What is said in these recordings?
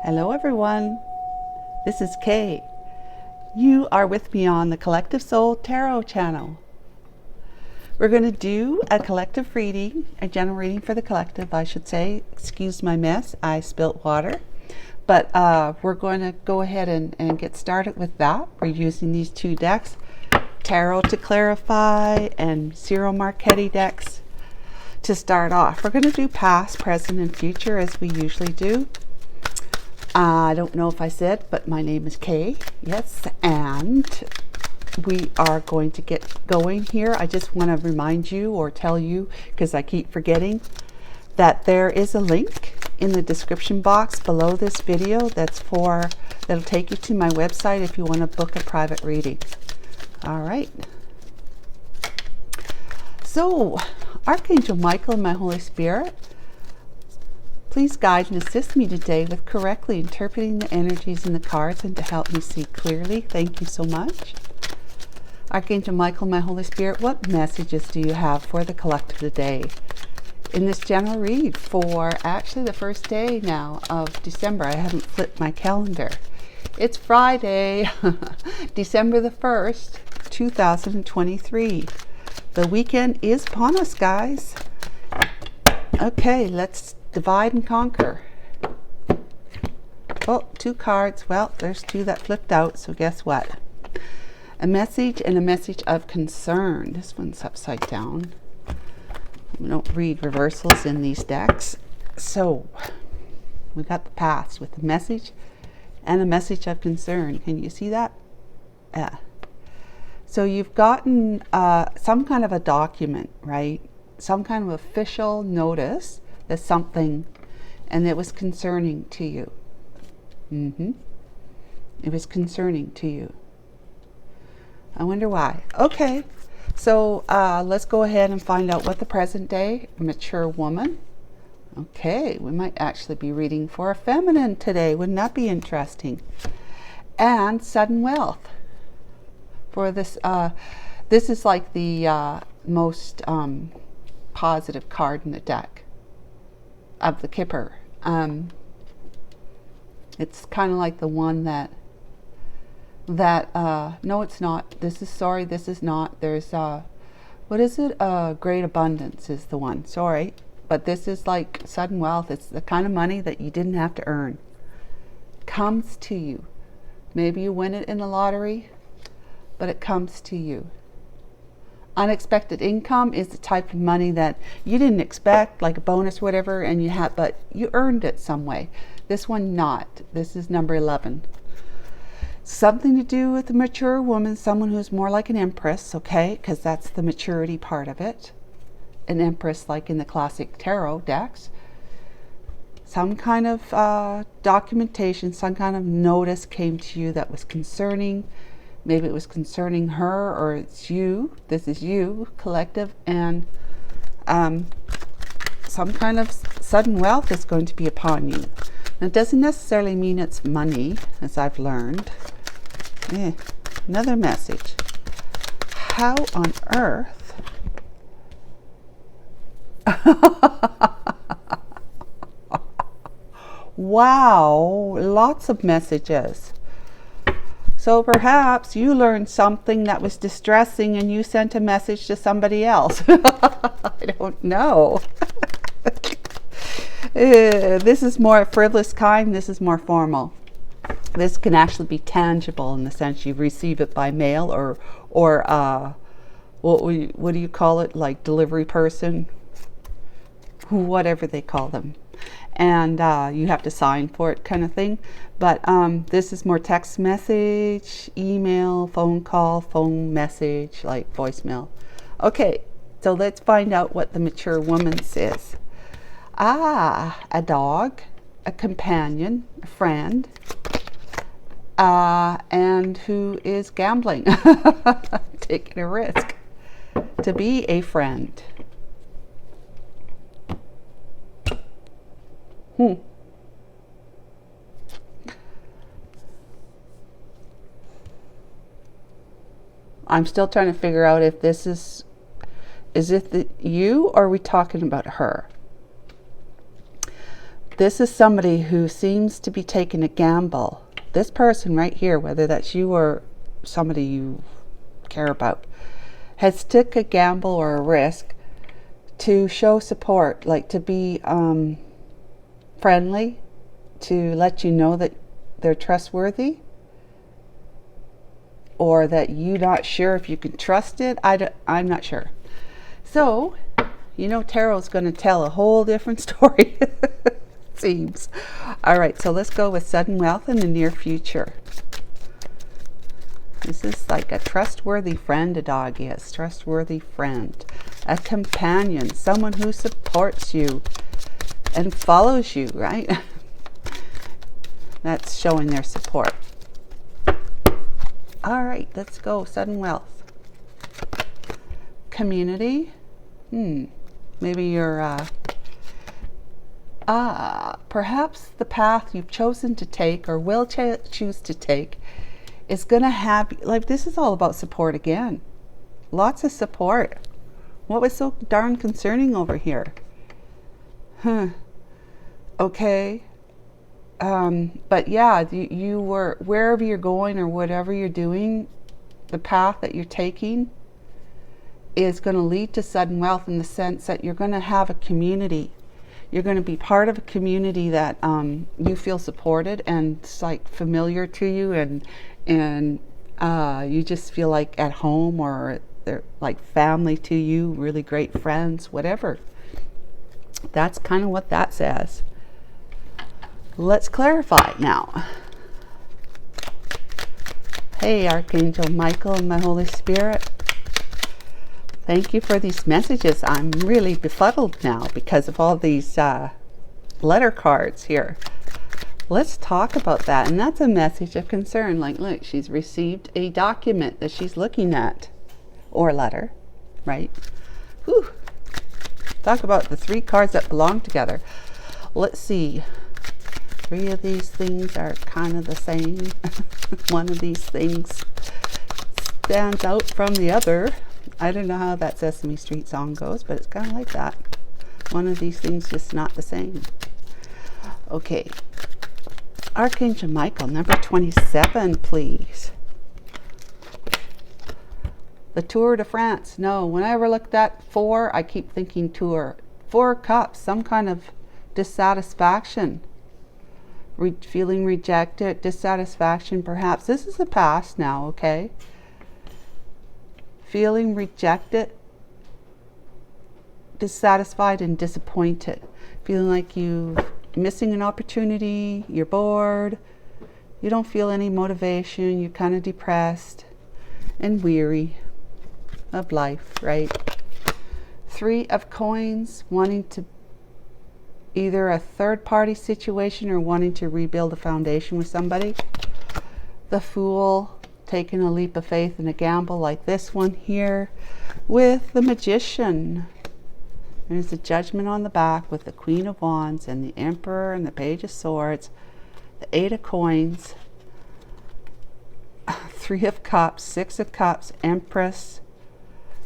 Hello everyone, this is Kay. You are with me on the Collective Soul Tarot channel. We're going to do a collective reading, a general reading for the collective, I should say. Excuse my mess, I spilt water. But we're going to go ahead and get started with that. We're using these two decks, Tarot to Clarify and Zero Marchetti decks to start off. We're going to do past, present, and future as we usually do. I don't know if I said, but my name is Kay, yes, and we are going to get going here. I just want to remind you or tell you, because I keep forgetting, that there is a link in the description box below this video that'll take you to my website if you want to book a private reading. All right. So, Archangel Michael and my Holy Spirit, please guide and assist me today with correctly interpreting the energies in the cards and to help me see clearly. Thank you so much. Archangel Michael, my Holy Spirit, what messages do you have for the collective today in this general read for actually the first day now of December? I haven't flipped my calendar. It's Friday, December the 1st, 2023. The weekend is upon us, guys. Okay, let's divide and conquer. Oh, two cards. Well, there's two that flipped out, so guess what? A message and a message of concern. This one's upside down. We don't read reversals in these decks. So, we got the past with a message and a message of concern. Can you see that? Yeah. So you've gotten some kind of a document, right? Some kind of official notice that something, and it was concerning to you. It was concerning to you. I wonder why. Okay, so let's go ahead and find out what the present day mature woman. Okay, we might actually be reading for a feminine today. Wouldn't that be interesting? And sudden wealth. For this, this is like the most positive card in the deck of the Kipper. It's kind of like the one that no, it's not. This is not. There's what is it? Great abundance is the one. Sorry, but this is like sudden wealth. It's the kind of money that you didn't have to earn. Comes to you. Maybe you win it in the lottery, but it comes to you. Unexpected income is the type of money that you didn't expect, like a bonus or whatever, and you had, but you earned it some way. This one not. This is number 11. Something to do with a mature woman, someone who's more like an empress, okay, because that's the maturity part of it. An empress like in the classic tarot decks. Some kind of documentation, some kind of notice came to you that was concerning. Maybe it was concerning her, or it's you. This is you, collective, and some kind of sudden wealth is going to be upon you. Now, it doesn't necessarily mean it's money, as I've learned. Another message. How on earth? Wow, lots of messages. So perhaps you learned something that was distressing and you sent a message to somebody else. I don't know. This is more frivolous kind. This is more formal. This can actually be tangible in the sense you receive it by mail or what do you call it? Like delivery person, whatever they call them. And you have to sign for it, kind of thing. But this is more text message, email, phone call, phone message, like voicemail. Okay, so let's find out what the mature woman says. A dog, a companion, a friend, and who is gambling, taking a risk to be a friend. I'm still trying to figure out if this is it you or are we talking about her? this is somebody who seems to be taking a gamble. This person right here, whether that's you or somebody you care about, has took a gamble or a risk to show support, like to be friendly, to let you know that they're trustworthy, or that you're not sure if you can trust it. I'm not sure. So, you know, tarot's going to tell a whole different story, it seems. All right, so let's go with sudden wealth in the near future. This is like a trustworthy friend, a dog is. Trustworthy friend. A companion. Someone who supports you and follows you, right? That's showing their support. All right, let's go. Sudden wealth. Community. Maybe you're... perhaps the path you've chosen to take or will choose to take is going to have, like, this is all about support again. Lots of support. What was so darn concerning over here? Okay. But yeah, you were, wherever you're going or whatever you're doing, the path that you're taking is going to lead to sudden wealth, in the sense that you're going to have a community. You're going to be part of a community that you feel supported and it's like familiar to you, and you just feel like at home, or they're like family to you, really great friends, whatever. That's kind of what that says. Let's clarify now. Hey, Archangel Michael and my Holy Spirit. Thank you for these messages. I'm really befuddled now because of all these letter cards here. Let's talk about that. And that's a message of concern. Like, look, she's received a document that she's looking at, or letter, right? Whew. Talk about the three cards that belong together. Let's see. Three of these things are kind of the same. One of these things stands out from the other. I don't know how that Sesame Street song goes, but it's kind of like that. One of these things just not the same. Okay. Archangel Michael, number 27, please. The Tour de France. No, whenever I look at 4, I keep thinking tour. 4 cups, some kind of dissatisfaction. Feeling rejected, dissatisfaction perhaps. This is the past now, okay? Feeling rejected, dissatisfied, and disappointed. Feeling like you're missing an opportunity, you're bored, you don't feel any motivation, you're kind of depressed and weary of life, right? 3 of coins, wanting to either a third-party situation or wanting to rebuild a foundation with somebody. The Fool, taking a leap of faith and a gamble like this one here with the Magician. There's the Judgment on the back with the Queen of Wands and the Emperor and the Page of Swords, the 8 of Coins, 3 of Cups, 6 of Cups, Empress.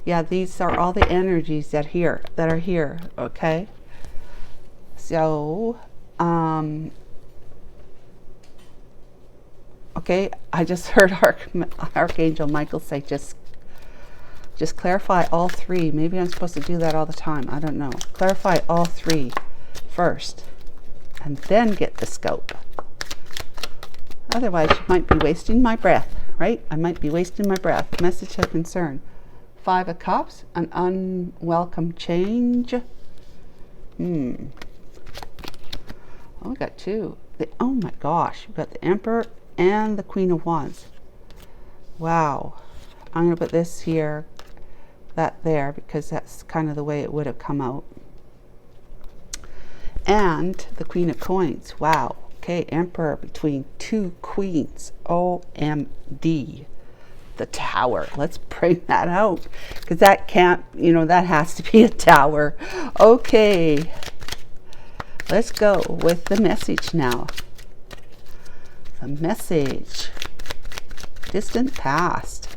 Yeah, these are all the energies that are here, okay? So, okay, I just heard Archangel Michael say, just clarify all 3. Maybe I'm supposed to do that all the time. I don't know. Clarify all 3 first, and then get the scope. Otherwise, you might be wasting my breath, right? I might be wasting my breath. Message of concern. 5 of Cups, an unwelcome change. Oh, we got 2. Oh my gosh, we got the Emperor and the Queen of Wands. Wow. I'm going to put this here, that there, because that's kind of the way it would have come out. And the Queen of Coins. Wow. Okay, Emperor between 2 queens. OMD. The Tower. Let's bring that out, because that can't, that has to be a tower. Okay. Let's go with the message now. The message. Distant past.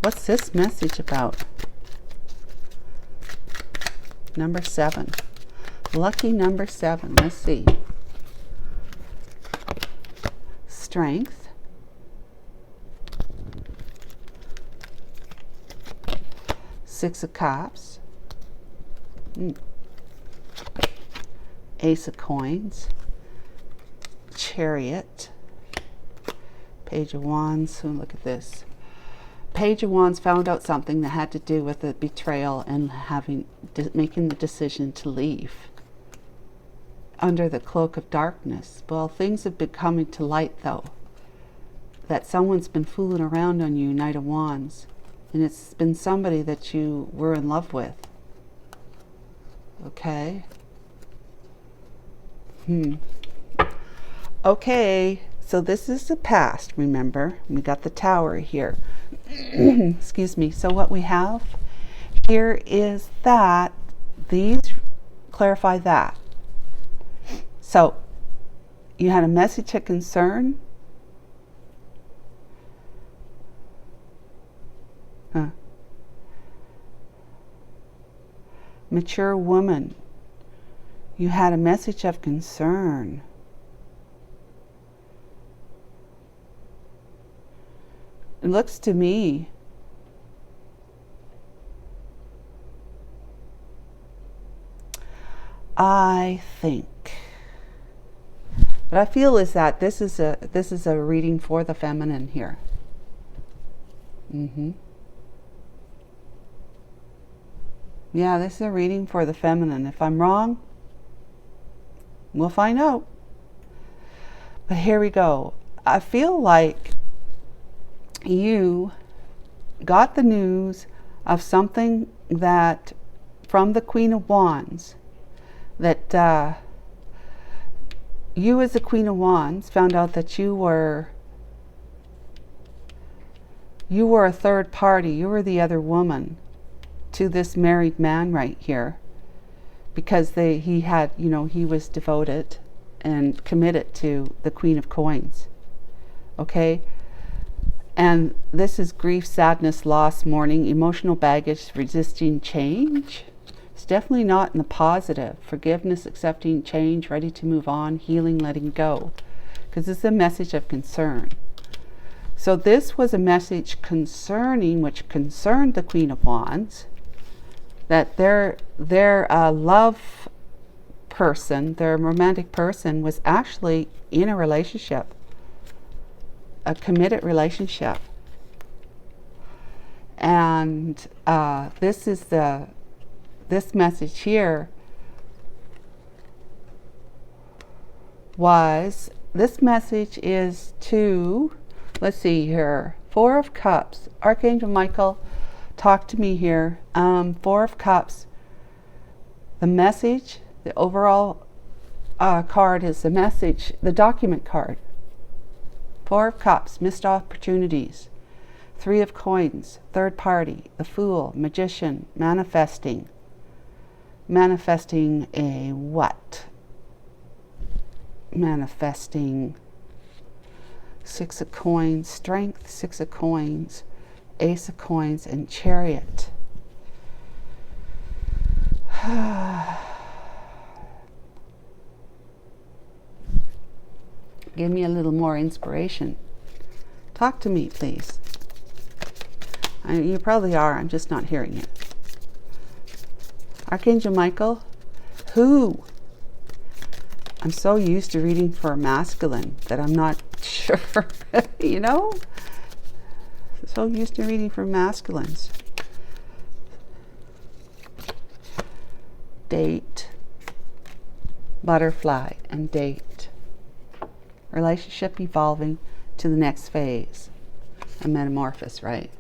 What's this message about? Number 7. Lucky number 7. Let's see. Strength. Six of Cups. Ace of Coins. Chariot. Page of Wands. So look at this. Page of Wands found out something that had to do with the betrayal and making the decision to leave under the cloak of darkness. Well, things have been coming to light, though, that someone's been fooling around on you. Knight of Wands, and it's been somebody that you were in love with. Okay. Okay, so this is the past, remember? We got the Tower here. Excuse me. So what we have here is that these clarify that. So you had a message of concern. Mature woman. You had a message of concern. It looks to me I think, what I feel is that this is a reading for the feminine here. Yeah, this is a reading for the feminine. If I'm wrong, we'll find out. But here we go. I feel like you got the news of something that from the Queen of Wands, that you as the Queen of Wands found out that you were a third party. You were the other woman to this married man right here, because he was devoted and committed to the Queen of Coins. Okay. And this is grief, sadness, loss, mourning, emotional baggage, resisting change. It's definitely not in the positive. Forgiveness, accepting change, ready to move on, healing, letting go. Because this is a message of concern. So this was a message concerning, which concerned the Queen of Wands, that their love person, their romantic person, was actually in a relationship. A committed relationship. And this message here this message is to, let's see here, 4 of Cups. Archangel Michael, talk to me here. 4 of Cups. The message, the overall card is the message, the document card. 4 of Cups, missed opportunities. 3 of Coins, third party, the Fool, Magician, manifesting. Manifesting a what? Manifesting 6 of Coins, Strength, 6 of Coins, Ace of Coins, and Chariot. Give me a little more inspiration. Talk to me, please. You probably are. I'm just not hearing it. Archangel Michael, who? I'm so used to reading for masculine that I'm not sure, you know? So used to reading for masculines. Date, butterfly, and date. Relationship evolving to the next phase. A metamorphosis, right?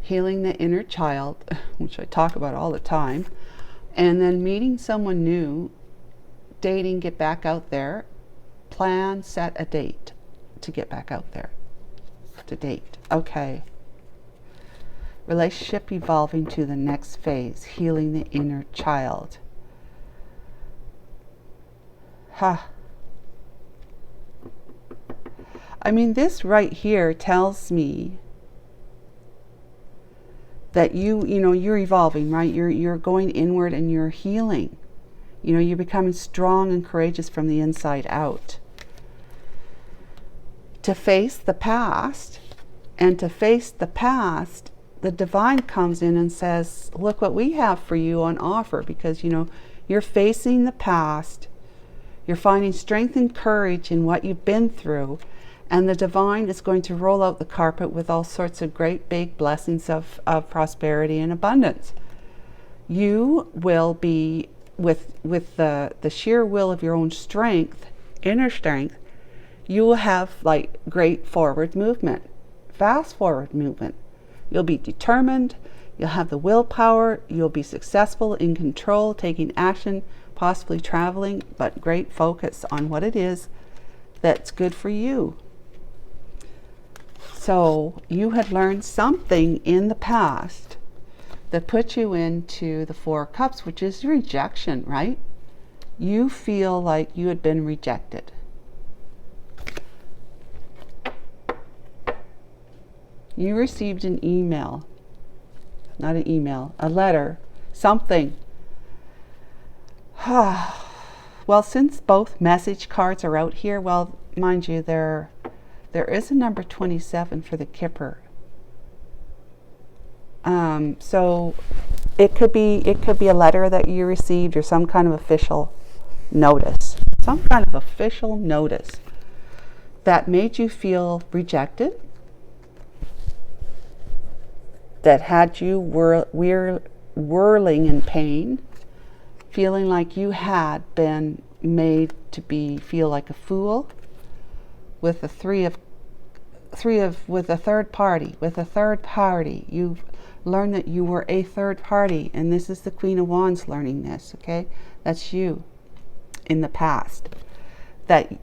Healing the inner child, which I talk about all the time. And then meeting someone new, dating, get back out there, plan, set a date to get back out there, to date. Okay. Relationship evolving to the next phase, healing the inner child. I mean, this right here tells me that you're evolving, right? You're going inward and you're healing. You know, you're becoming strong and courageous from the inside out. To face the past, and to face the past, the divine comes in and says, look what we have for you on offer, because, you know, you're facing the past, you're finding strength and courage in what you've been through, and the divine is going to roll out the carpet with all sorts of great big blessings of prosperity and abundance. You will be, with the sheer will of your own strength, inner strength, you will have like great forward movement, fast forward movement. You'll be determined, you'll have the willpower, you'll be successful, in control, taking action, possibly traveling, but great focus on what it is that's good for you. So you had learned something in the past that put you into the Four of Cups, which is rejection, right? You feel like you had been rejected. You received an email, not an email, a letter, something. Well, since both message cards are out here, well, mind you, there is a number 27 for the Kipper. So it could be a letter that you received, or some kind of official notice. Some kind of official notice that made you feel rejected, that had you whirling in pain, feeling like you had been made to feel like a fool, with a with a third party. You've learned that you were a third party, and this is the Queen of Wands learning this, okay? That's you in the past. That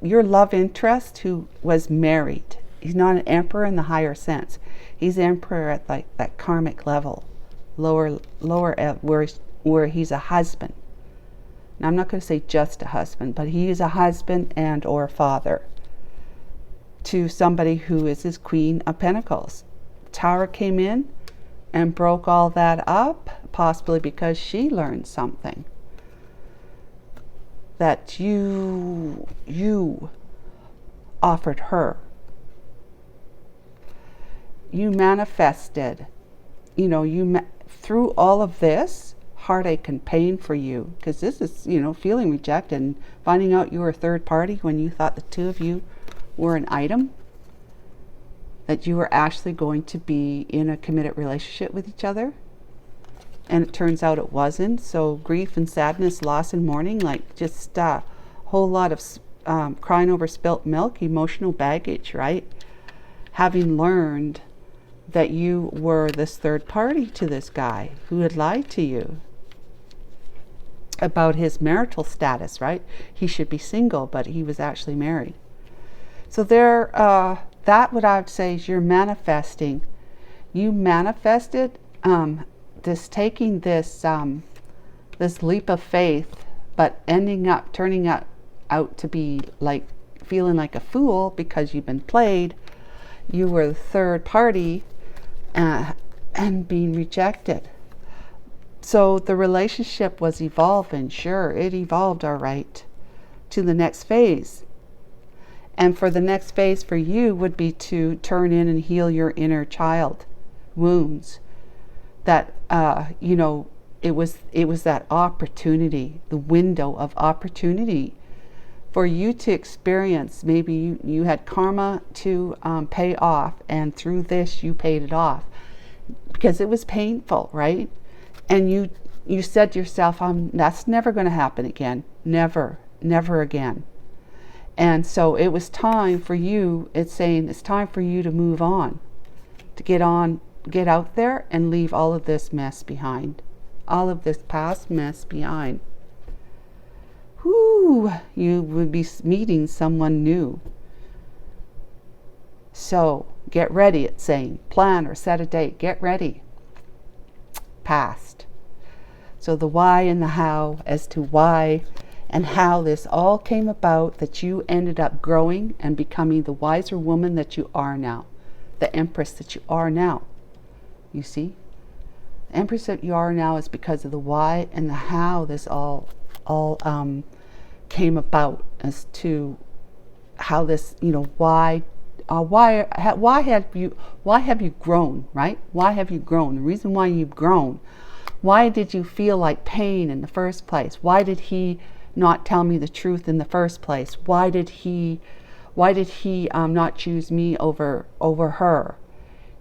your love interest who was married, he's not an emperor in the higher sense. He's emperor at like that karmic level, lower where he's a husband. Now, I'm not going to say just a husband, but he is a husband and or father to somebody who is his Queen of Pentacles. Tower came in and broke all that up, possibly because she learned something that you offered her. You manifested, you know, through all of this heartache and pain for you, because this is, you know, feeling rejected and finding out you were a third party when you thought the two of you were an item, that you were actually going to be in a committed relationship with each other, and it turns out it wasn't. So grief and sadness, loss and mourning, like just a whole lot of crying over spilt milk, emotional baggage, right? Having learned that you were this third party to this guy who had lied to you about his marital status, right? He should be single, but he was actually married. So there, that what I would say is you're manifesting. You manifested taking this this leap of faith, but ending up turning out to be like feeling like a fool because you've been played. You were the third party and being rejected. So the relationship was evolving. Sure, it evolved all right to the next phase. And for the next phase for you would be to turn in and heal your inner child wounds. That, you know, it was that opportunity, the window of opportunity for you to experience. Maybe you had karma to pay off, and through this you paid it off because it was painful, right? And you said to yourself, that's never going to happen again. Never again. And so it was time for you, it's time for you to move on, to get out there and leave all of this mess behind, all of this past mess behind. Whoo, you would be meeting someone new. So get ready, it's saying, plan or set a date, get ready. Past. So the why and the how, as to why and how this all came about, that you ended up growing and becoming the wiser woman that you are now, the Empress that you are now. You see? The Empress that you are now is because of the why and the how this all all came about, as to how this, you know, why have you grown, right? Why have you grown? The reason why you've grown. Why did you feel like pain in the first place? Why did he not tell me the truth in the first place? Why did he not choose me over her?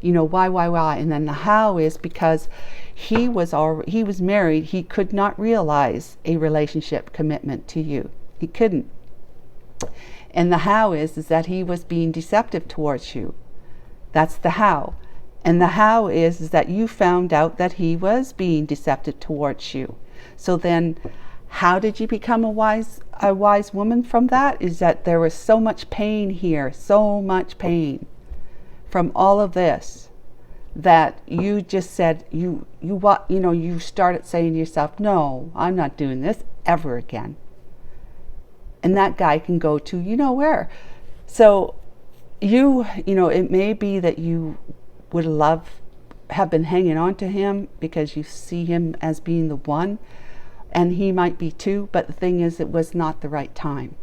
You know, why? And then the how is because he was married. He could not realize a relationship commitment to you. He couldn't. And the how is that he was being deceptive towards you. That's the how. And the how is that you found out that he was being deceptive towards you. So then, how did you become a wise woman from that? Is that there was so much pain here, so much pain from all of this, that you just said, you started saying to yourself, no, I'm not doing this ever again. And that guy can go to you know where. So it may be that you would have been hanging on to him because you see him as being the one, and he might be too, but the thing is, it was not the right time.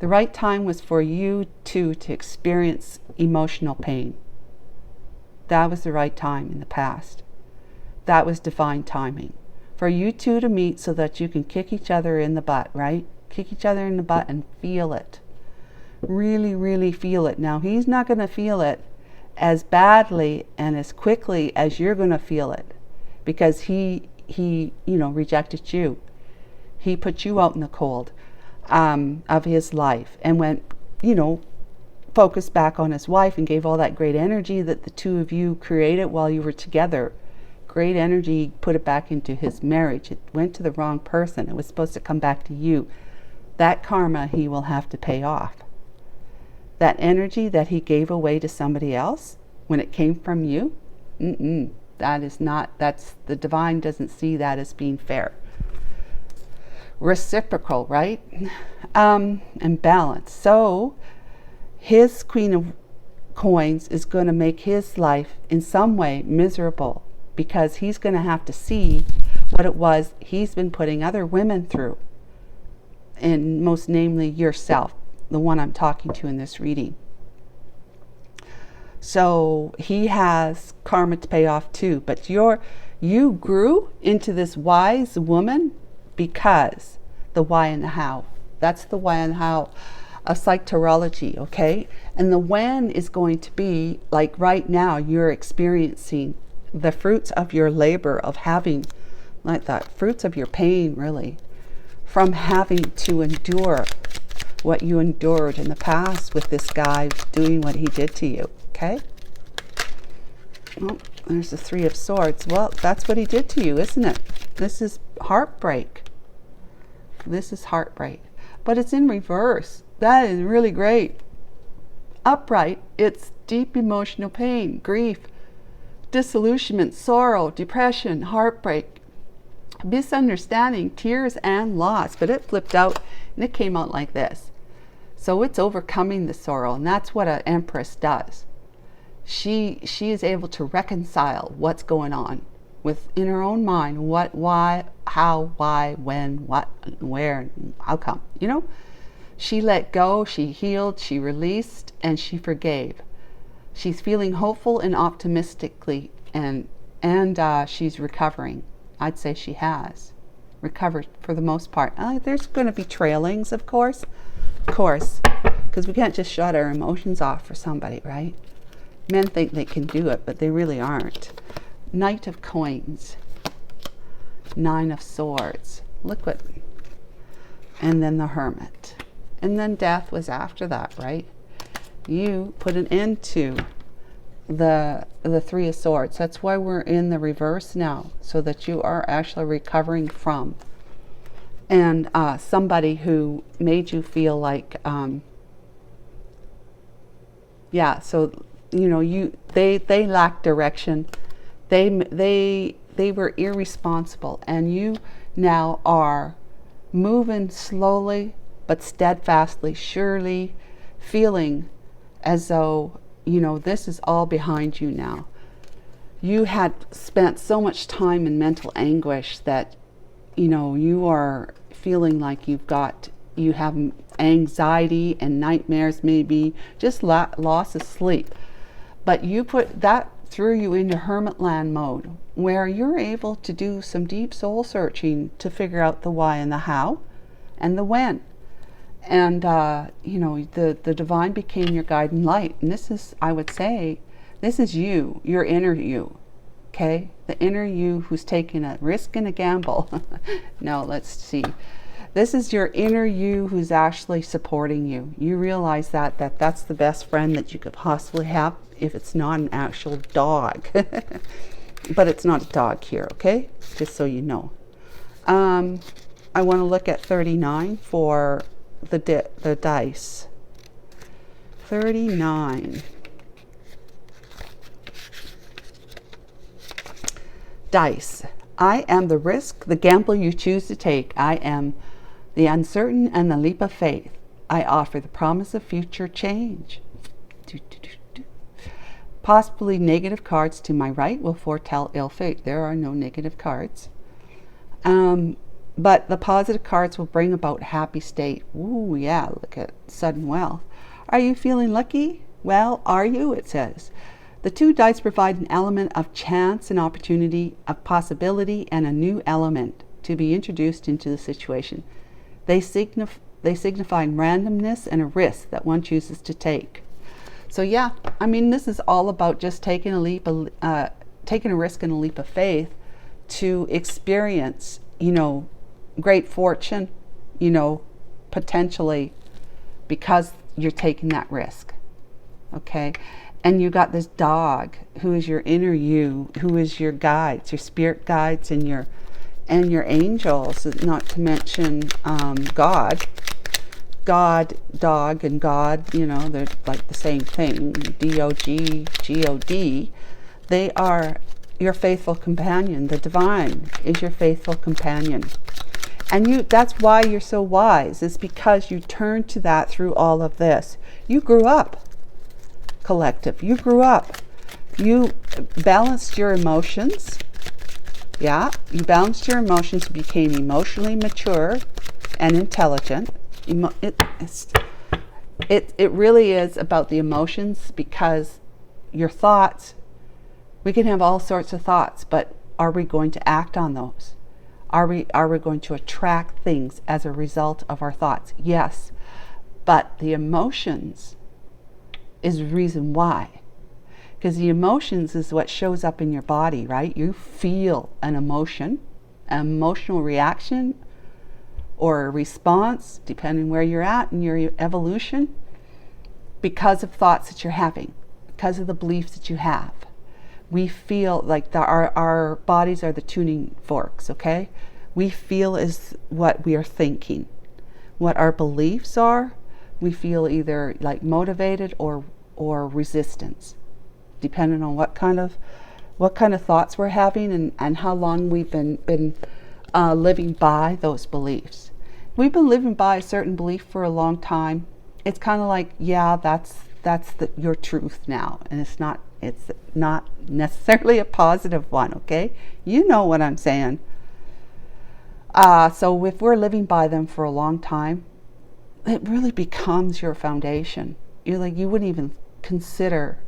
The right time was for you two to experience emotional pain. That was the right time in the past. That was divine timing. For you two to meet so that you can kick each other in the butt, right? Kick each other in the butt and feel it. Really, really feel it. Now, he's not going to feel it as badly and as quickly as you're going to feel it, because he rejected you. He put you out in the cold of his life, and went, focused back on his wife, and gave all that great energy that the two of you created while you were together. Great energy, put it back into his marriage. It went to the wrong person. It was supposed to come back to you. That karma he will have to pay off. That energy that he gave away to somebody else when it came from you, that's the divine doesn't see that as being fair. Reciprocal, right? And balance. So his Queen of Coins is going to make his life in some way miserable, because he's going to have to see what it was he's been putting other women through, and most namely yourself, the one I'm talking to in this reading. So he has karma to pay off too, but you grew into this wise woman because the why and the how. That's the why and how of psychology, okay? And the when is going to be like right now you're experiencing the fruits of your labor of having, like that, fruits of your pain really, from having to endure what you endured in the past with this guy doing what he did to you, okay? Oh, there's the Three of Swords. Well, that's what he did to you, isn't it? This is heartbreak. This is heartbreak. But it's in reverse. That is really great. Upright, it's deep emotional pain, grief, disillusionment, sorrow, depression, heartbreak, misunderstanding, tears, and loss. But it flipped out and it came out like this. So it's overcoming the sorrow, and that's what an Empress does. She is able to reconcile what's going on within her own mind. What, why, how, why, when, what, where, how come, She let go, she healed, she released, and she forgave. She's feeling hopeful and optimistically, and she's recovering. I'd say she has recovered for the most part. There's going to be trailings, of course, because we can't just shut our emotions off for somebody, right? Men think they can do it, but they really aren't. Knight of Coins, Nine of Swords, look what, and then the Hermit, and then death was after that, right? You put an end to the Three of Swords. That's why we're in the reverse now, so that you are actually recovering from, and somebody who made you feel like, so they lacked direction. They were irresponsible, and you now are moving slowly but steadfastly, surely, feeling as though this is all behind you now. You had spent so much time in mental anguish that you are feeling like you have anxiety and nightmares, maybe just loss of sleep. But you put that threw you into hermit land mode, where you're able to do some deep soul searching to figure out the why and the how and the when. And the divine became your guiding light. And this is, I would say, this is you, your inner you. Okay, the inner you who's taking a risk and a gamble. No, let's see. This is your inner you who's actually supporting you. You realize that's the best friend that you could possibly have, if it's not an actual dog. But it's not a dog here, okay? Just so you know. I want to look at 39 for the dice. 39. Dice. I am the risk, the gamble you choose to take. I am the uncertain and the leap of faith. I offer the promise of future change. Possibly negative cards to my right will foretell ill fate. There are no negative cards. But the positive cards will bring about happy state. Ooh, yeah, look at sudden wealth. Are you feeling lucky? Well, are you? It says. The two dice provide an element of chance and opportunity, of possibility, and a new element to be introduced into the situation. They signify randomness and a risk that one chooses to take. So yeah, I mean, this is all about just taking taking a risk and a leap of faith to experience, great fortune, potentially, because you're taking that risk. Okay. And you got this dog who is your inner you, who is your guides, your spirit guides, and your angels. Not to mention God, dog, and God. They're like the same thing. D-O-G, G-O-D. They are your faithful companion. The divine is your faithful companion, and that's why you're so wise. Is because you turned to that through all of this. You grew up. Collective. You grew up. You balanced your emotions. Yeah, you balanced your emotions, became emotionally mature and intelligent. It really is about the emotions, because your thoughts, we can have all sorts of thoughts, but are we going to act on those? Are we going to attract things as a result of our thoughts? Yes, but the emotions is the reason why. Because the emotions is what shows up in your body, right? You feel an emotion, an emotional reaction or a response, depending where you're at in your evolution, because of thoughts that you're having, because of the beliefs that you have. We feel like our bodies are the tuning forks, okay? We feel is what we are thinking. What our beliefs are, we feel either like motivated or resistance, depending on what kind of thoughts we're having and how long we've been living by those beliefs. We've been living by a certain belief for a long time. It's kind of like, yeah, that's your truth now, and it's not necessarily a positive one. Okay, you know what I'm saying. So if we're living by them for a long time, it really becomes your foundation. You wouldn't even consider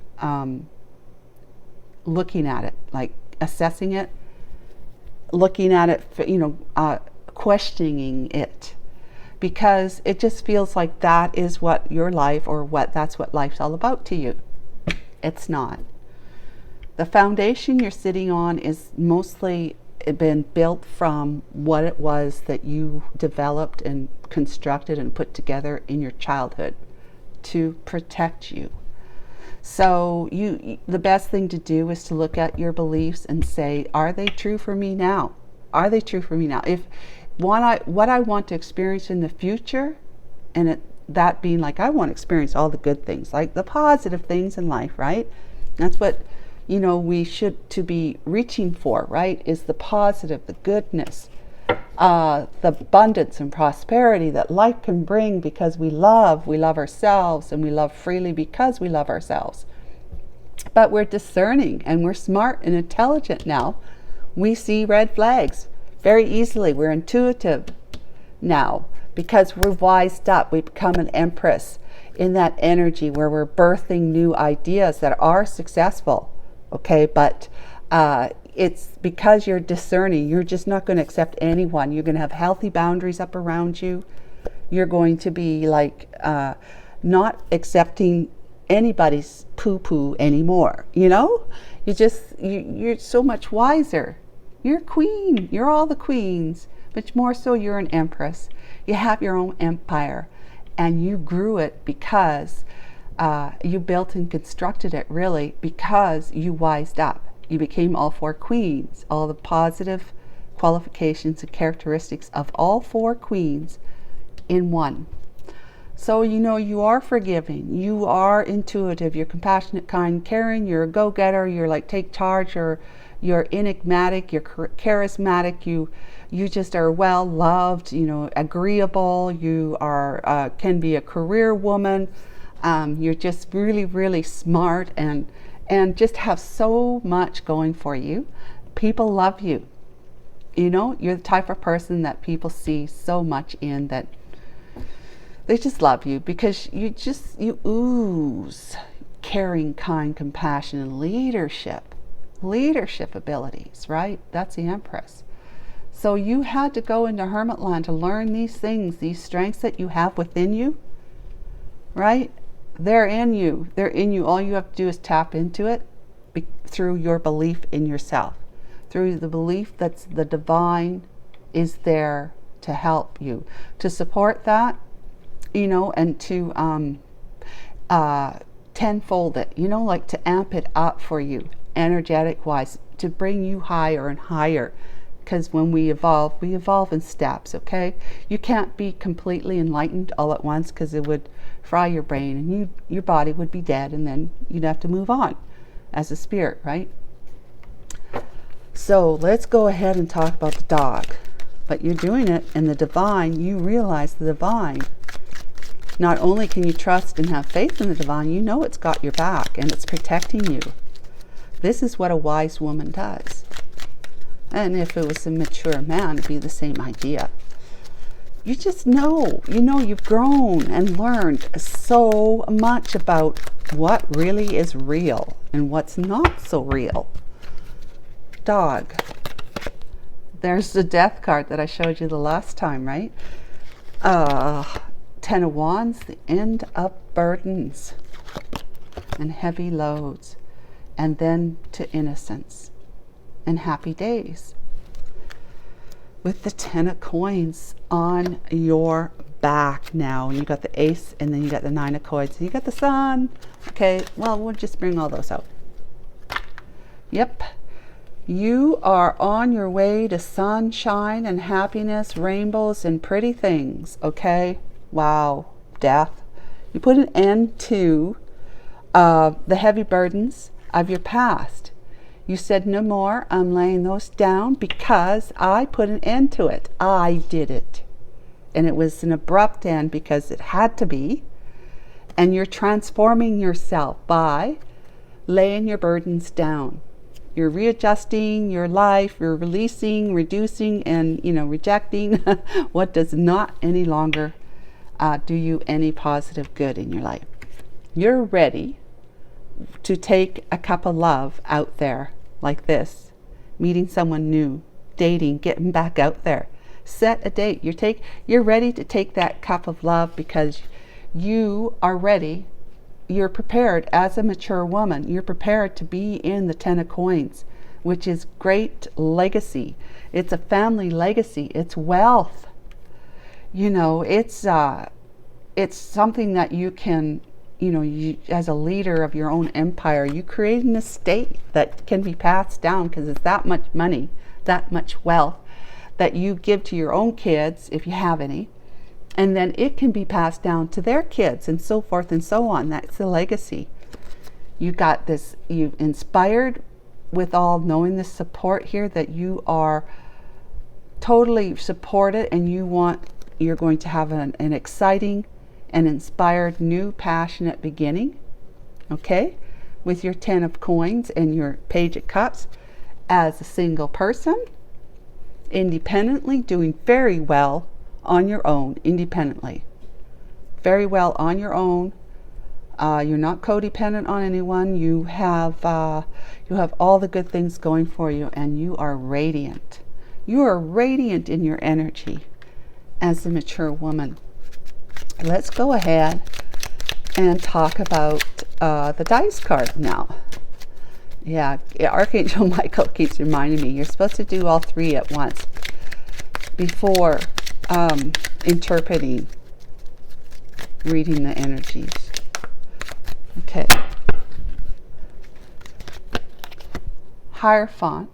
looking at it, like assessing it, looking at it, questioning it, because it just feels like that is what your life, or that's what life's all about to you. It's not. The foundation you're sitting on is mostly been built from what it was that you developed and constructed and put together in your childhood to protect you. So the best thing to do is to look at your beliefs and say, are they true for me now? Are they true for me now? If what I want to experience in the future, and that being like, I want to experience all the good things, like the positive things in life, right? That's what we should to be reaching for, right? Is the positive, the goodness, the abundance and prosperity that life can bring, because we love ourselves, and we love freely because we love ourselves. But we're discerning, and we're smart and intelligent now. We see red flags very easily. We're intuitive. now, because we're wised up. We become an Empress in that energy where we're birthing new ideas that are successful. Okay, but it's because you're discerning. You're just not going to accept anyone. You're going to have healthy boundaries up around you. You're going to be like not accepting anybody's poo-poo anymore. You know, you're so much wiser. You're a queen. You're all the queens, but more so you're an Empress. You have your own empire, and you grew it because you built and constructed it really because you wised up. You became all four queens, all the positive qualifications and characteristics of all four queens in one. So, you know, you are forgiving, you are intuitive, you're compassionate, kind, caring, you're a go-getter, you're like take charge, you're enigmatic, you're charismatic, you just are well loved, you know, agreeable, you are can be a career woman, you're just really, really smart and just have so much going for you. People love you. You know, you're the type of person that people see so much in, that they just love you because you ooze caring, kind, compassion, and leadership abilities, right? That's the Empress. So you had to go into hermit land to learn these things, these strengths that you have within you, right? They're in you. They're in you. All you have to do is tap into it through your belief in yourself, through the belief that the divine is there to help you, to support that, you know, and to tenfold it, you know, like to amp it up for you, energetic wise, to bring you higher and higher. Because when we evolve in steps, okay? You can't be completely enlightened all at once, because it would fry your brain and your body would be dead, and then you'd have to move on as a spirit, right? So let's go ahead and talk about the dog. But you're doing it in the divine. You realize the divine. Not only can you trust and have faith in the divine, you know it's got your back and it's protecting you. This is what a wise woman does. And if it was a mature man, it'd be the same idea. You just know, you know, you've grown and learned so much about what really is real and what's not so real. Dog. There's the death card that I showed you the last time, right? Ten of Wands, the end of burdens and heavy loads, and then to innocence and happy days. With the Ten of Coins on your back now, and you got the Ace, and then you got the Nine of Coins, and you got the Sun. Okay, well, we'll just bring all those out. Yep. You are on your way to sunshine and happiness, rainbows and pretty things, okay? Wow, death. You put an end to the heavy burdens of your past. You said, no more, I'm laying those down because I put an end to it. I did it. And it was an abrupt end because it had to be. And you're transforming yourself by laying your burdens down. You're readjusting your life, you're releasing, reducing, and, you know, rejecting what does not any longer do you any positive good in your life. You're ready to take a cup of love out there like this, meeting someone new, dating, getting back out there. Set a date. You're ready to take that cup of love because you are ready. You're prepared as a mature woman. You're prepared to be in the Ten of Coins, which is great legacy. It's a family legacy. It's wealth. You know, it's something that you can, you know, you, as a leader of your own empire, you create an estate that can be passed down because it's that much money, that much wealth that you give to your own kids, if you have any. And then it can be passed down to their kids and so forth and so on. That's the legacy. You got this, you inspired with all knowing this support here that you are totally supported, and you're going to have an exciting and inspired new passionate beginning. Okay? With your Ten of Coins and your Page of Cups as a single person, independently, doing very well on your own, independently. Very well on your own. You're not codependent on anyone. You have all the good things going for you, and you are radiant. You are radiant in your energy as a mature woman. Let's go ahead and talk about the dice card now. Yeah, Archangel Michael keeps reminding me, you're supposed to do all three at once before interpreting, reading the energies. Okay. Hierophant.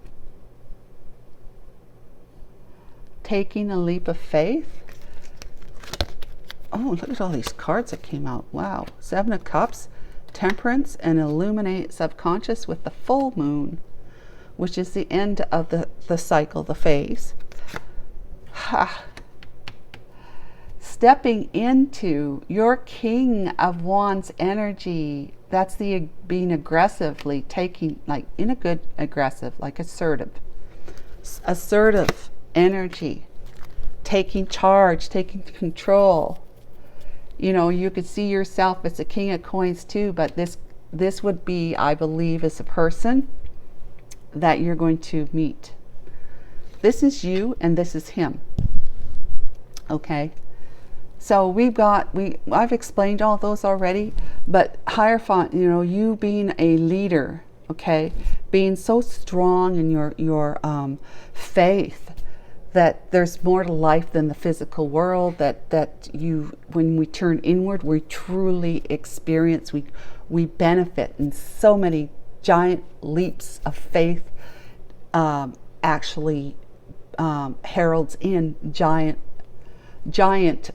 Taking a leap of faith. Oh, look at all these cards that came out. Wow. Seven of Cups, Temperance, and illuminate subconscious with the full moon, which is the end of the cycle, the phase. Ha. Stepping into your King of Wands energy. That's the being aggressively taking, like in a good aggressive, like assertive energy, taking charge, taking control. You know, you could see yourself as a King of Coins too, but this would be, I believe, as a person that you're going to meet. This is you and this is him. Okay. So I've explained all those already, but Hierophant, you know, you being a leader, okay, being so strong in your faith that there's more to life than the physical world, that you, when we turn inward, we truly experience, we benefit in so many giant leaps of faith, actually heralds in giant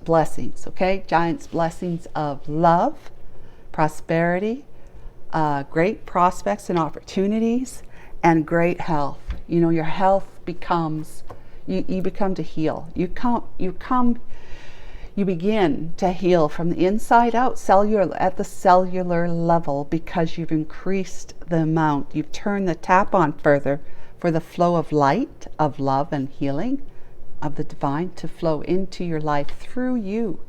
blessings, okay? Giant blessings of love, prosperity, great prospects and opportunities, and great health. You know, your health becomes, you become to heal. You begin to heal from the inside out, at the cellular level, because you've increased the amount. You've turned the tap on further for the flow of light, of love and healing, of the divine to flow into your life through you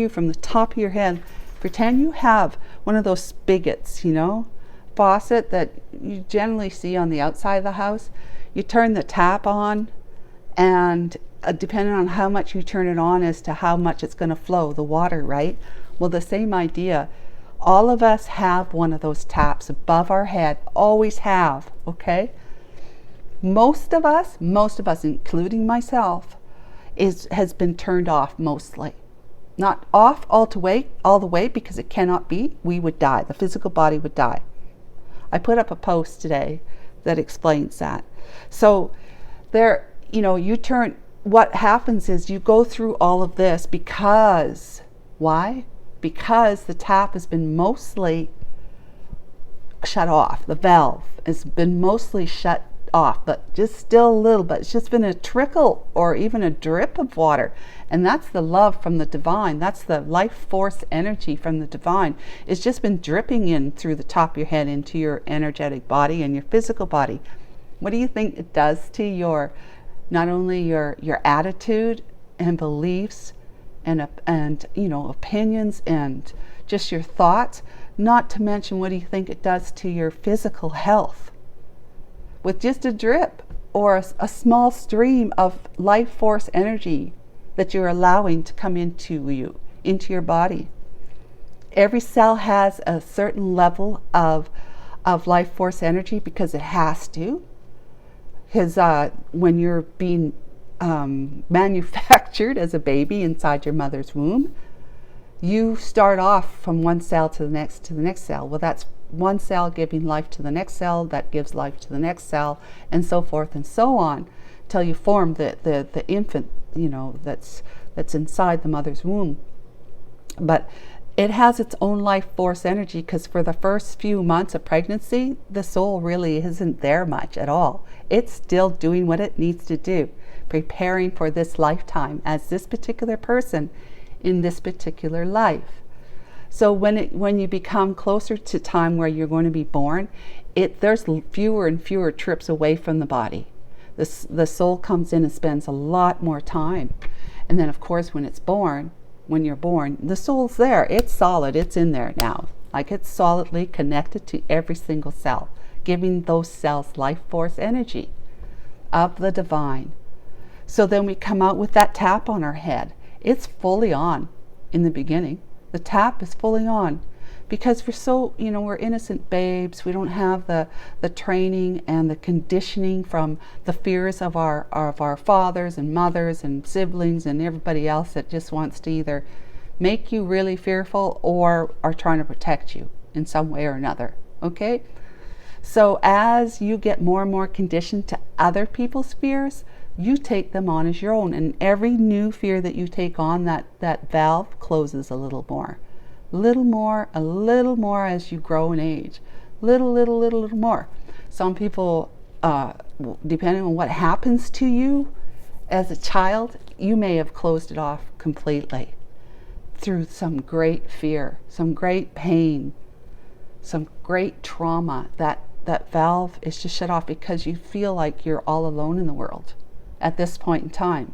from the top of your head. Pretend you have one of those spigots, you know, faucet that you generally see on the outside of the house. You turn the tap on, and depending on how much you turn it on as to how much it's going to flow, the water, right? Well, the same idea. All of us have one of those taps above our head, always have, okay? Most of us, including myself, has been turned off mostly. Not off all the way, because it cannot be. We would die. The physical body would die. I put up a post today that explains that. So there, you know, what happens is you go through all of this because, why? Because the tap has been mostly shut off. The valve has been mostly shut off, but just still a little bit. It's just been a trickle or even a drip of water, and that's the love from the divine. That's the life force energy from the divine. It's just been dripping in through the top of your head into your energetic body and your physical body. What do you think it does to your, not only your attitude and beliefs and you know, opinions and just your thoughts, not to mention what do you think it does to your physical health? With just a drip or a small stream of life force energy that you're allowing to come into you, into your body. Every cell has a certain level of life force energy because it has to. Because when you're being manufactured as a baby inside your mother's womb, you start off from one cell to the next cell. Well, that's one cell giving life to the next cell, that gives life to the next cell, and so forth and so on, till you form the infant, you know, that's inside the mother's womb. But it has its own life force energy, because for the first few months of pregnancy, the soul really isn't there much at all. It's still doing what it needs to do, preparing for this lifetime as this particular person in this particular life. So when you become closer to time where you're going to be born, there's fewer and fewer trips away from the body. The soul comes in and spends a lot more time. And then of course when you're born, the soul's there. It's solid. It's in there now. Like it's solidly connected to every single cell, giving those cells life force energy of the divine. So then we come out with that tap on our head. It's fully on in the beginning. The tap is fully on because we're so, we're innocent babes. We don't have the training and the conditioning from the fears of our fathers and mothers and siblings and everybody else that just wants to either make you really fearful or are trying to protect you in some way or another. Okay? So as you get more and more conditioned to other people's fears, you take them on as your own. And every new fear that you take on, that valve closes a little more. A little more as you grow in age. Little more. Some people, depending on what happens to you as a child, you may have closed it off completely through some great fear, some great pain, some great trauma. That valve is just shut off because you feel like you're all alone in the world at this point in time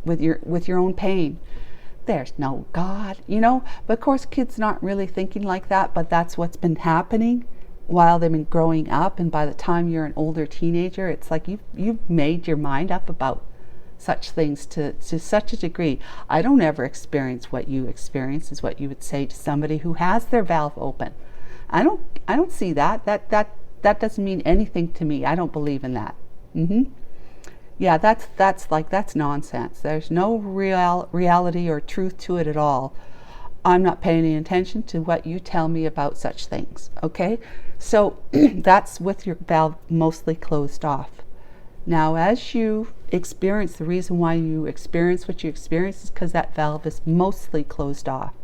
with your own pain. There's no God, but of course kids not really thinking like that, but that's what's been happening while they've been growing up. And by the time you're an older teenager, it's like you've made your mind up about such things to such a degree. I don't ever experience what you experience, is what you would say to somebody who has their valve open. I don't see that. That doesn't mean anything to me. I don't believe in that. Yeah, that's nonsense. There's no reality or truth to it at all. I'm not paying any attention to what you tell me about such things. Okay, so that's with your valve mostly closed off. Now, as you experience, the reason why you experience what you experience is because that valve is mostly closed off.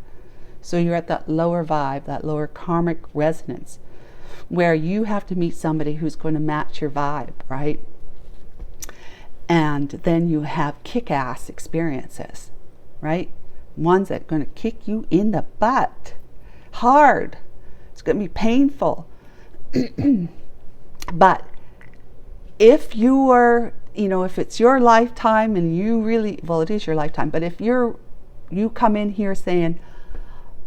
So you're at that lower vibe, that lower karmic resonance, where you have to meet somebody who's going to match your vibe, right? And then you have kick-ass experiences, right? Ones that are going to kick you in the butt hard. It's going to be painful. But if you are, if it's your lifetime and you really, well, it is your lifetime, but if you come in here saying,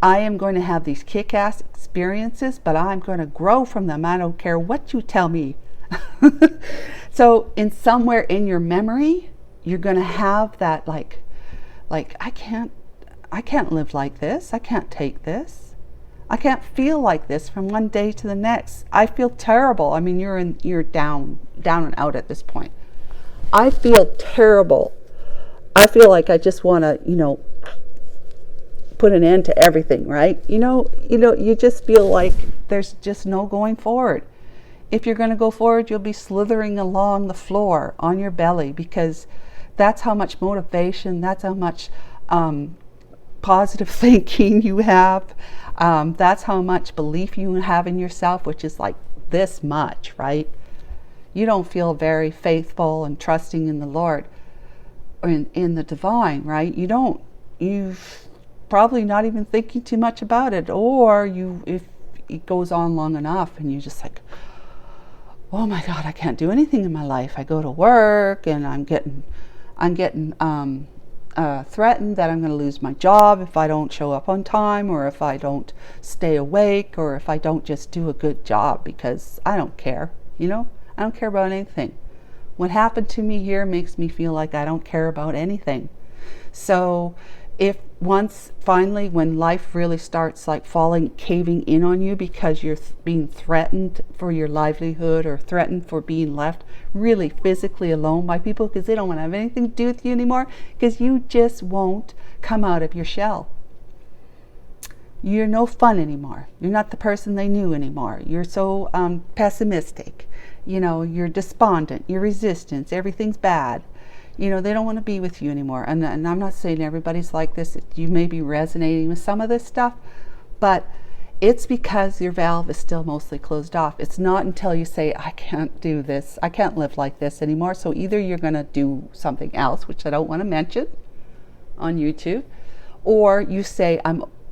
I am going to have these kick-ass experiences, but I'm going to grow from them. I don't care what you tell me. So in somewhere in your memory, you're going to have that like I can't live like this. I can't take this. I can't feel like this from one day to the next. I feel terrible. I mean, you're down and out at this point. I feel terrible. I feel like I just want to, put an end to everything, right? You just feel like there's just no going forward. If you're going to go forward, you'll be slithering along the floor on your belly, because that's how much motivation, that's how much positive thinking you have. That's how much belief you have in yourself, which is like this much, right? You don't feel very faithful and trusting in the Lord or in the divine, right? You don't. You've probably not even thinking too much about it, or if it goes on long enough and you're just like, oh my God, I can't do anything in my life. I go to work and I'm getting threatened that I'm going to lose my job if I don't show up on time, or if I don't stay awake, or if I don't just do a good job, because I don't care, I don't care about anything. What happened to me here makes me feel like I don't care about anything. So if once finally, when life really starts like caving in on you because you're being threatened for your livelihood, or threatened for being left really physically alone by people because they don't want to have anything to do with you anymore, because you just won't come out of your shell. You're no fun anymore. You're not the person they knew anymore. You're so pessimistic. You're despondent. You're resistant. Everything's bad. They don't want to be with you anymore. And I'm not saying everybody's like this. You may be resonating with some of this stuff, but it's because your valve is still mostly closed off. It's not until you say, I can't do this. I can't live like this anymore. So either you're going to do something else, which I don't want to mention on YouTube, or you say,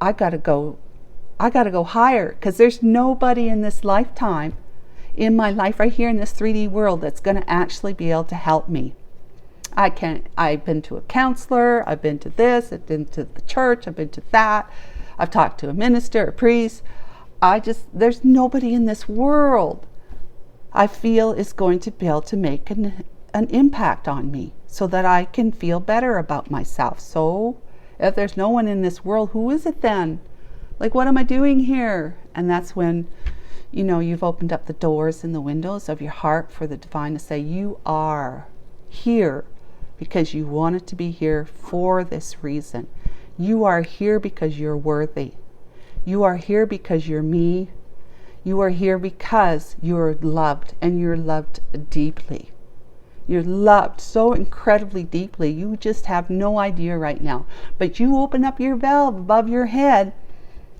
I got to go higher, because there's nobody in this lifetime, in my life right here in this 3D world, that's going to actually be able to help me. I've been to a counselor, I've been to this, I've been to the church, I've been to that, I've talked to a minister, a priest. There's nobody in this world I feel is going to be able to make an impact on me so that I can feel better about myself. So if there's no one in this world, who is it then? Like, what am I doing here? And that's when, you've opened up the doors and the windows of your heart for the divine to say, you are here because you wanted to be here for this reason. You are here because you're worthy. You are here because you're me. You are here because you're loved, and you're loved deeply. You're loved so incredibly deeply. You just have no idea right now. But you open up your valve above your head,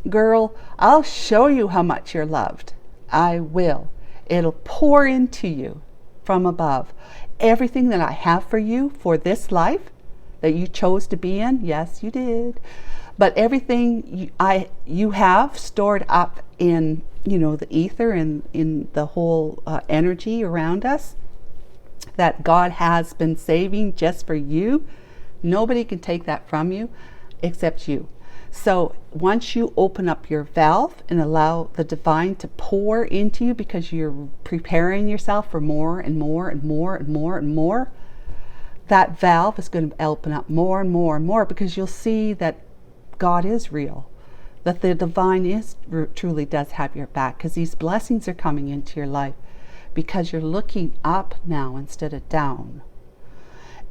girl, I'll show you how much you're loved. I will. It'll pour into you from above. Everything that I have for you for this life that you chose to be in, yes, you did. But everything you have stored up in, the ether and in the whole energy around us that God has been saving just for you, nobody can take that from you except you. So once you open up your valve and allow the divine to pour into you because you're preparing yourself for more and more and more and more and more, that valve is going to open up more and more and more, because you'll see that God is real, that the divine truly does have your back, because these blessings are coming into your life because you're looking up now instead of down,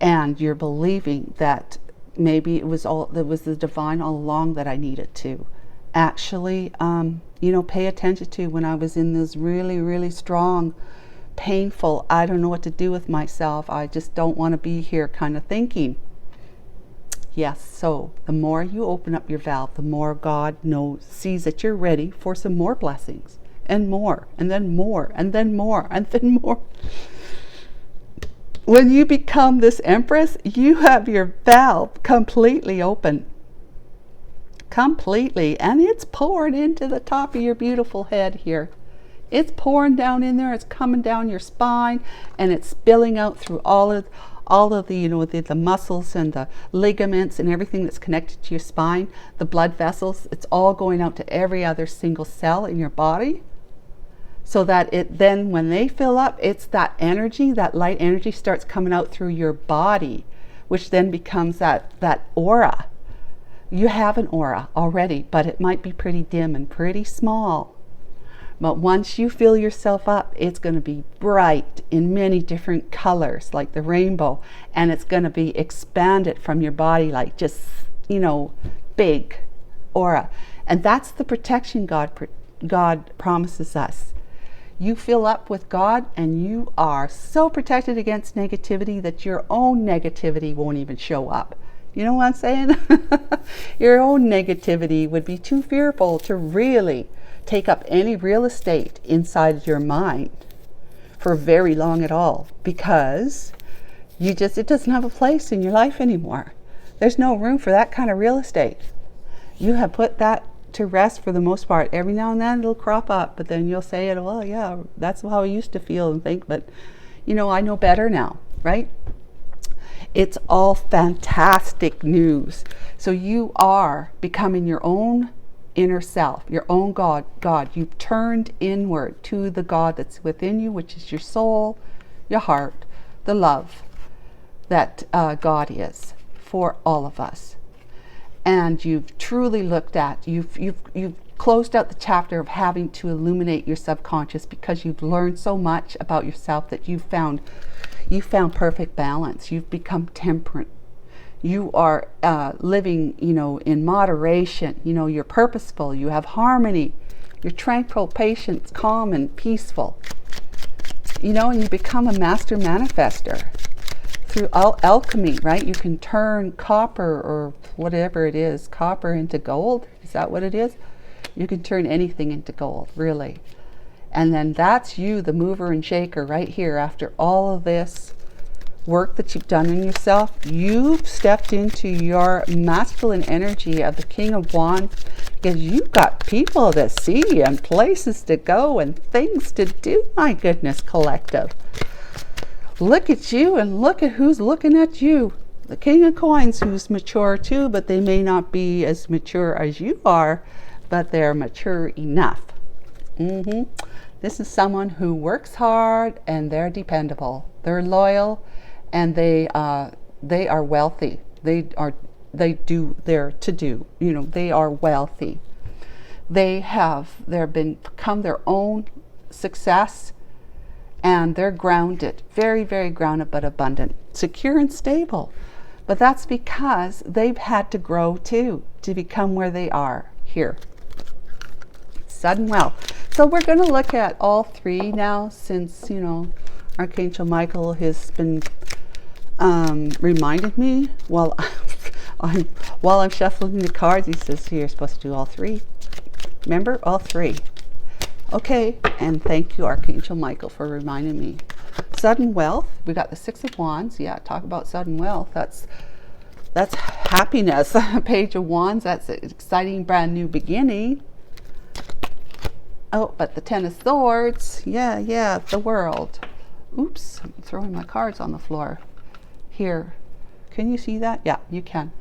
and you're believing that maybe it was the divine all along that I needed to actually pay attention to when I was in this really, really strong, painful, I don't know what to do with myself, I just don't want to be here kind of thinking. Yes, so the more you open up your valve, the more God sees that you're ready for some more blessings, and more, and then more, and then more, and then more. When you become this Empress, you have your valve completely open. Completely. And it's pouring into the top of your beautiful head here. It's pouring down in there, it's coming down your spine, and it's spilling out through all of the the muscles and the ligaments and everything that's connected to your spine, the blood vessels. It's all going out to every other single cell in your body, so that it then, when they fill up, it's that energy, that light energy starts coming out through your body, which then becomes that aura. You have an aura already, but it might be pretty dim and pretty small. But once you fill yourself up, it's going to be bright in many different colors, like the rainbow, and it's going to be expanded from your body, like just, big aura. And that's the protection God promises us. You fill up with God, and you are so protected against negativity that your own negativity won't even show up. You know what I'm saying? Your own negativity would be too fearful to really take up any real estate inside your mind for very long at all, because it doesn't have a place in your life anymore. There's no room for that kind of real estate. You have put that to rest for the most part. Every now and then it'll crop up, but then you'll say it, well, yeah, that's how I used to feel and think, but I know better now, right? It's all fantastic news. So you are becoming your own inner self, your own God. You've turned inward to the God that's within you, which is your soul, your heart, the love that God is for all of us. And you've truly looked at, you've closed out the chapter of having to illuminate your subconscious, because you've learned so much about yourself that you found perfect balance. You've become temperate. You are living, in moderation. You're purposeful. You have harmony. You're tranquil, patient, calm, and peaceful. And you become a master manifester through alchemy, right? You can turn copper, or whatever it is, copper into gold. Is that what it is? You can turn anything into gold, really. And then that's you, the mover and shaker, right here. After all of this work that you've done in yourself, you've stepped into your masculine energy of the King of Wands, because you've got people to see and places to go and things to do. My goodness, collective. look at you and look at who's looking at you. The King of Coins, who's mature too, but they may not be as mature as you are, but they're mature enough. This is someone who works hard and they're dependable. They're loyal and they are wealthy. They are wealthy. They've become their own success, and they're grounded, very, very grounded but abundant, secure and stable. But that's because they've had to grow too to become where they are here. Sudden wealth. So we're going to look at all three now, since Archangel Michael has been reminded me while I'm shuffling the cards. He says, "You're supposed to do all three." Remember, all three. Okay, and thank you, Archangel Michael, for reminding me. Sudden wealth. We got the Six of Wands. Yeah, talk about sudden wealth. That's happiness. Page of Wands. That's an exciting, brand new beginning. Oh, but the Ten of Swords. Yeah, the World. Oops, I'm throwing my cards on the floor. Here. Can you see that? Yeah, you can.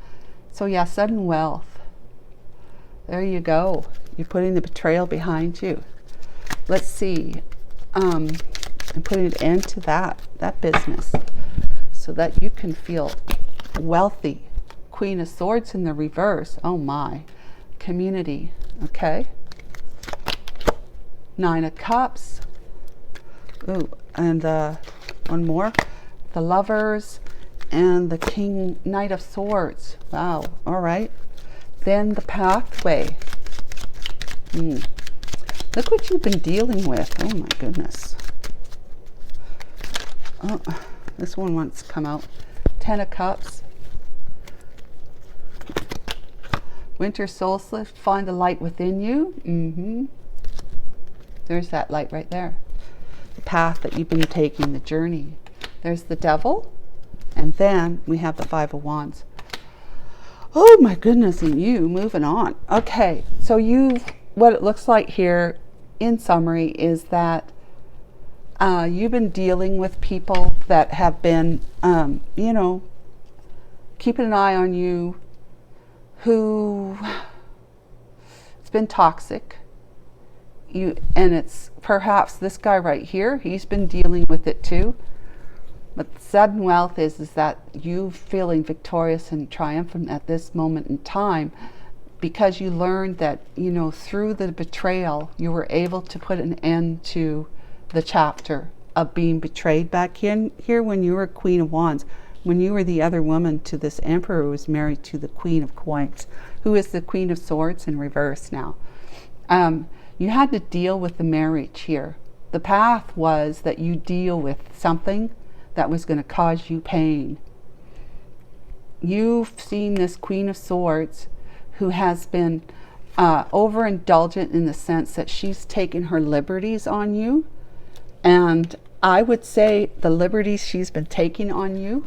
So yeah, sudden wealth. There you go. You're putting the betrayal behind you. Let's see. I'm putting an end to that business so that you can feel wealthy. Queen of Swords in the reverse. Oh my. Community. Okay. Nine of Cups. Ooh, and one more. The Lovers and the Knight of Swords. Wow. All right. Then the Pathway. Look what you've been dealing with. Oh my goodness. Oh, this one wants to come out. Ten of Cups. Winter solstice. Find the light within you. There's that light right there. The path that you've been taking, the journey. There's the Devil. And then we have the Five of Wands. Oh my goodness, and you moving on. Okay, so what it looks like here in summary is that you've been dealing with people that have been, keeping an eye on you, who it's been toxic. And it's perhaps this guy right here, he's been dealing with it too. But sudden wealth is that you feeling victorious and triumphant at this moment in time, because you learned that, through the betrayal, you were able to put an end to the chapter of being betrayed back in here when you were Queen of Wands, when you were the other woman to this Emperor who was married to the Queen of Coins, who is the Queen of Swords in reverse now. You had to deal with the marriage here. The path was that you deal with something that was going to cause you pain. You've seen this Queen of Swords who has been overindulgent in the sense that she's taken her liberties on you. And I would say the liberties she's been taking on you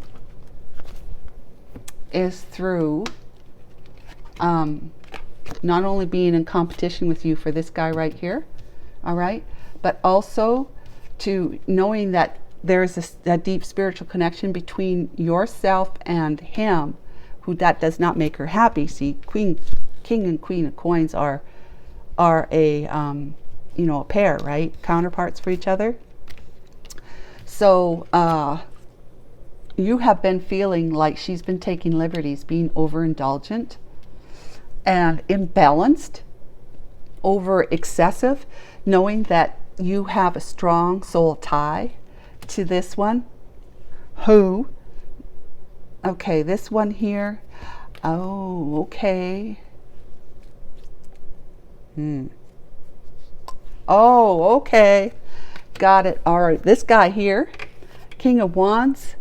is through not only being in competition with you for this guy right here, all right, but also to knowing that there's a deep spiritual connection between yourself and him, who that does not make her happy. See, King and Queen of Coins are a a pair, right? Counterparts for each other. So you have been feeling like she's been taking liberties, being overindulgent and imbalanced, over excessive, knowing that you have a strong soul tie to this one this one here. Oh, okay. Oh, okay. Got it. All right. This guy here, King of Wands,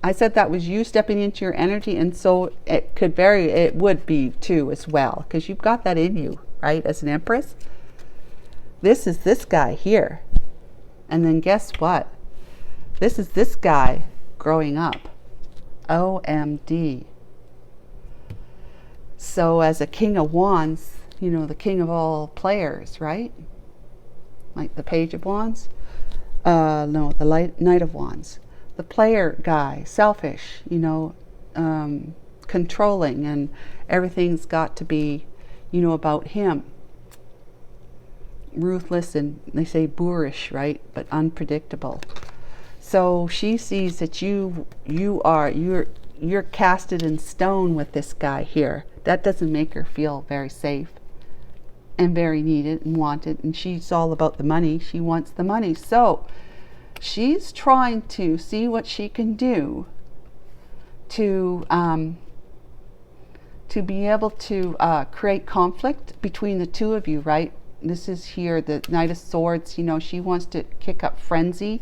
I said that was you stepping into your energy, and so it would be too as well, because you've got that in you, right, as an Empress. This is this guy here. And then guess what? This is this guy growing up. OMD. So as a King of Wands, the king of all players, right? Like the Page of Wands. no, the Knight of Wands. The player guy, selfish, you know, controlling, and everything's got to be, you know, about him. Ruthless, and they say boorish, right? But unpredictable. So she sees that you're casted in stone with this guy here. That doesn't make her feel very safe and very needed and wanted. And she's all about the money. She wants the money. So she's trying to see what she can do to be able to create conflict between the two of you, right? This is here, the Knight of Swords. You know, she wants to kick up frenzy.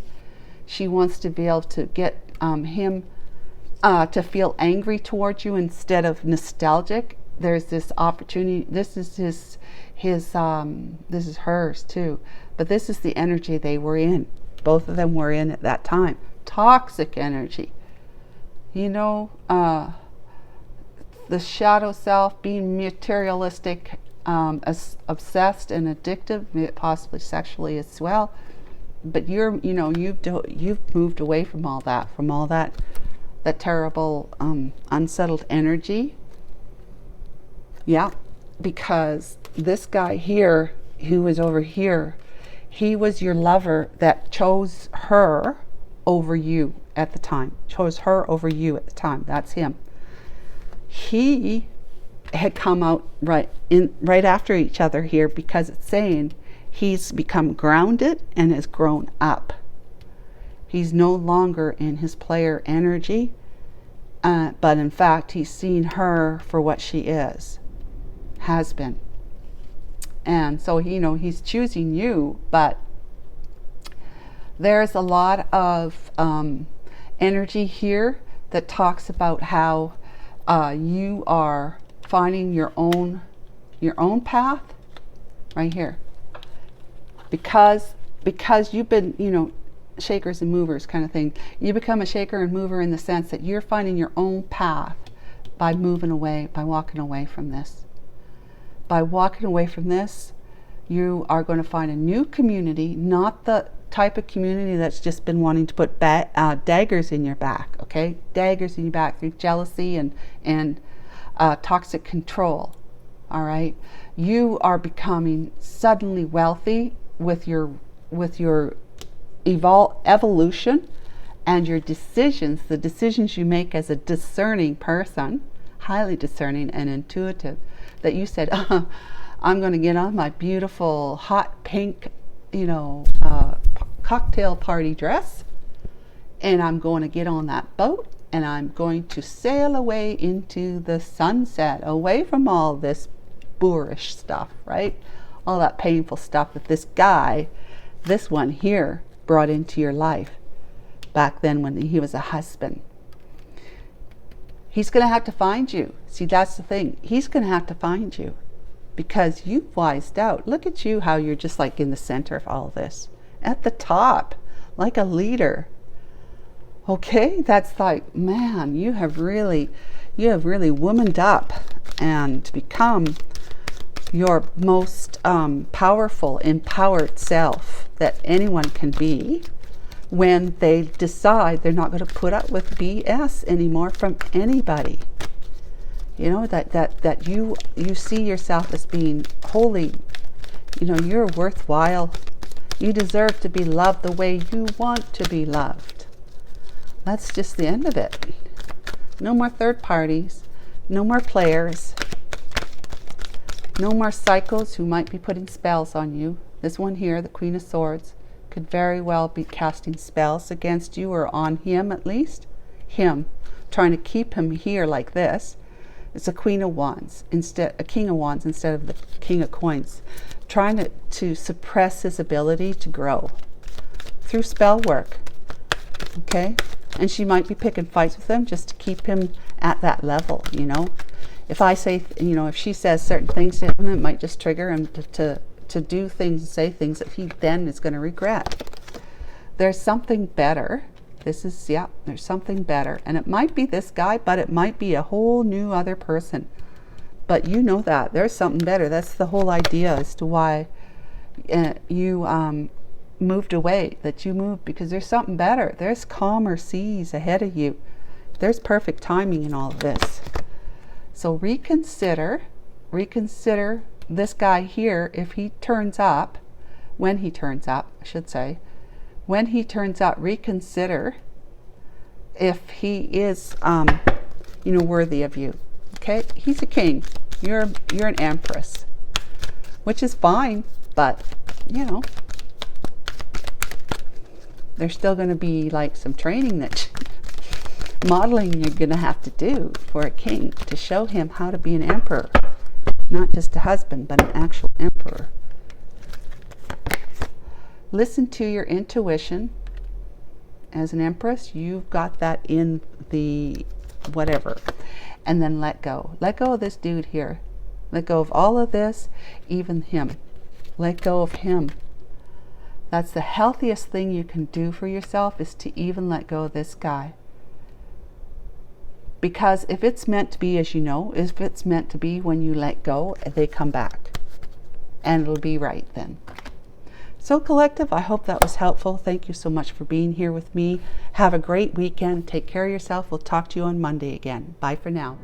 She wants to be able to get him to feel angry towards you instead of nostalgic. There's this opportunity. This is this is hers too. But this is the energy they were in. Both of them were in at that time. Toxic energy. You know, the shadow self, being materialistic, obsessed and addictive, possibly sexually as well. But you've moved away from all that, that terrible unsettled energy. Yeah, because this guy here, who was over here, he was your lover that chose her over you at the time. Chose her over you at the time. That's him. He had come out right after each other here, because it's saying he's become grounded and has grown up. He's no longer in his player energy, but in fact he's seen her for what she is, has been. And so, you know, he's choosing you, but there's a lot of energy here that talks about how you are finding your own path right here, because you've been, you know, shakers and movers kind of thing. You become a shaker and mover in the sense that you're finding your own path by moving away, by walking away from this. By walking away from this, you are going to find a new community, not the type of community that's just been wanting to put daggers in your back, okay? Daggers in your back through jealousy and toxic control, all right? You are becoming suddenly wealthy with your evolution and your decisions, the decisions you make as a discerning person, highly discerning and intuitive, that you said, I'm going to get on my beautiful hot pink, you know, cocktail party dress, and I'm going to get on that boat, and I'm going to sail away into the sunset, away from all this boorish stuff, right? All that painful stuff that this guy, this one here, brought into your life back then when he was a husband. He's going to have to find you. See, that's the thing. He's going to have to find you because you've wised out. Look at you, how you're just like in the center of all of this. At the top, like a leader. Okay, that's like, man, you have really womaned up and become your most powerful, empowered self that anyone can be when they decide they're not going to put up with BS anymore from anybody. You know, that you see yourself as being wholly, you know, you're worthwhile. You deserve to be loved the way you want to be loved. That's just the end of it. No more third parties, no more players, no more cycles who might be putting spells on you. This one here, the Queen of Swords, could very well be casting spells against you, or on him at least. Him, trying to keep him here like this. It's a Queen of Wands, a King of Wands instead of the King of Coins. Trying to suppress his ability to grow through spell work. Okay? And she might be picking fights with him just to keep him at that level, you know. If I say, you know, if she says certain things to him, it might just trigger him to do things and say things that he then is going to regret. There's something better. There's something better. And it might be this guy, but it might be a whole new other person. But you know that. There's something better. That's the whole idea as to why you moved away, that you moved because there's something better. There's calmer seas ahead of you. There's perfect timing in all of this. So reconsider this guy here. If he turns up, when he turns up, I should say, when he turns up, reconsider if he is, worthy of you. Okay, he's a king. You're an empress, which is fine, but there's still going to be like some training that modeling you're going to have to do for a king to show him how to be an emperor, not just a husband, but an actual emperor. Listen to your intuition. As an empress, you've got that in the whatever, and then let go of this dude here. Let go of all of this, even him. Let go of him. That's the healthiest thing you can do for yourself, is to even let go of this guy. Because if it's meant to be, as you know, if it's meant to be, when you let go, they come back. And it'll be right then. So collective, I hope that was helpful. Thank you so much for being here with me. Have a great weekend. Take care of yourself. We'll talk to you on Monday again. Bye for now.